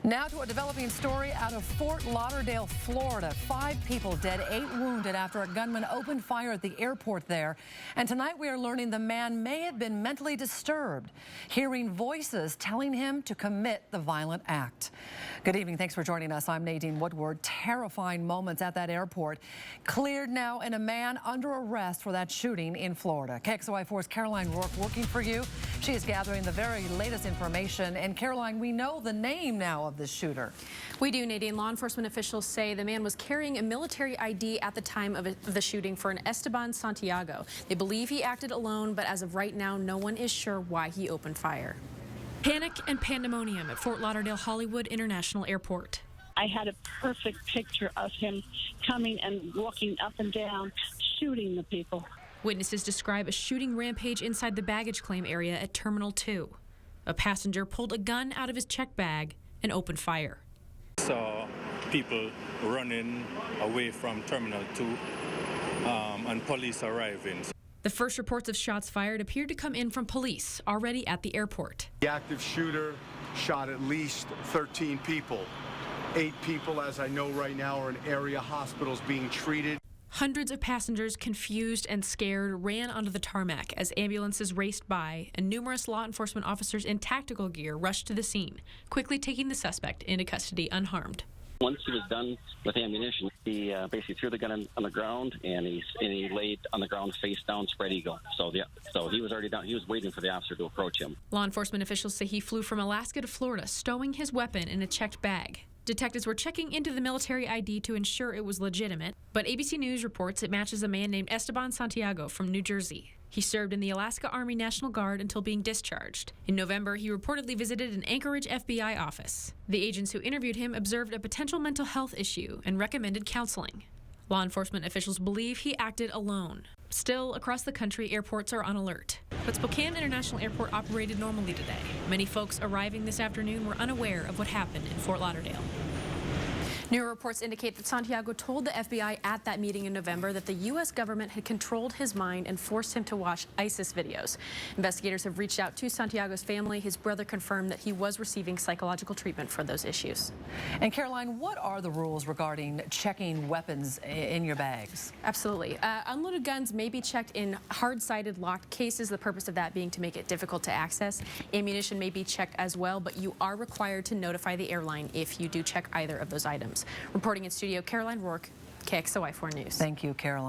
Now to a developing story out of Fort Lauderdale, Florida. 5 people dead, 8 wounded after a gunman opened fire at the airport there. And tonight we are learning the man may have been mentally disturbed, hearing voices telling him to commit the violent act. Good evening. Thanks for joining us. I'm Nadine Woodward. Terrifying moments at that airport. Cleared now and a man under arrest for that shooting in Florida. KXOI4's Caroline Rourke working for you. She is gathering the very latest information. And Caroline, we know the name now of the shooter. We do, Nadine. Law enforcement officials say the man was carrying a military ID at the time of the shooting for an Esteban Santiago. They believe he acted alone, but as of right now, no one is sure why he opened fire. Panic and pandemonium at Fort Lauderdale Hollywood International Airport. I had a perfect picture of him coming and walking up and down, shooting the people. Witnesses describe a shooting rampage inside the baggage claim area at Terminal 2. A passenger pulled a gun out of his check bag and opened fire. Saw people running away from Terminal 2 and police arriving. The first reports of shots fired appeared to come in from police already at the airport. The active shooter shot at least 13 people. 8 people, as I know right now, are in area hospitals being treated. Hundreds of passengers, confused and scared, ran onto the tarmac as ambulances raced by, and numerous law enforcement officers in tactical gear rushed to the scene, quickly taking the suspect into custody unharmed. Once he was done with ammunition, he basically threw the gun on the ground, and he laid on the ground face down, spread eagle. So he was already down. He was waiting for the officer to approach him. Law enforcement officials say he flew from Alaska to Florida, stowing his weapon in a checked bag. Detectives were checking into the military ID to ensure it was legitimate, but ABC News reports it matches a man named Esteban Santiago from New Jersey. He served in the Alaska Army National Guard until being discharged. In November, he reportedly visited an Anchorage FBI office. The agents who interviewed him observed a potential mental health issue and recommended counseling. Law enforcement officials believe he acted alone. Still, across the country, airports are on alert. But Spokane International Airport operated normally today. Many folks arriving this afternoon were unaware of what happened in Fort Lauderdale. New reports indicate that Santiago told the FBI at that meeting in November that the U.S. government had controlled his mind and forced him to watch ISIS videos. Investigators have reached out to Santiago's family. His brother confirmed that he was receiving psychological treatment for those issues. And Caroline, what are the rules regarding checking weapons in your bags? Absolutely. Unloaded guns may be checked in hard-sided locked cases, the purpose of that being to make it difficult to access. Ammunition may be checked as well, but you are required to notify the airline if you do check either of those items. Reporting in studio, Caroline Rourke, KXOI4 News. Thank you, Caroline.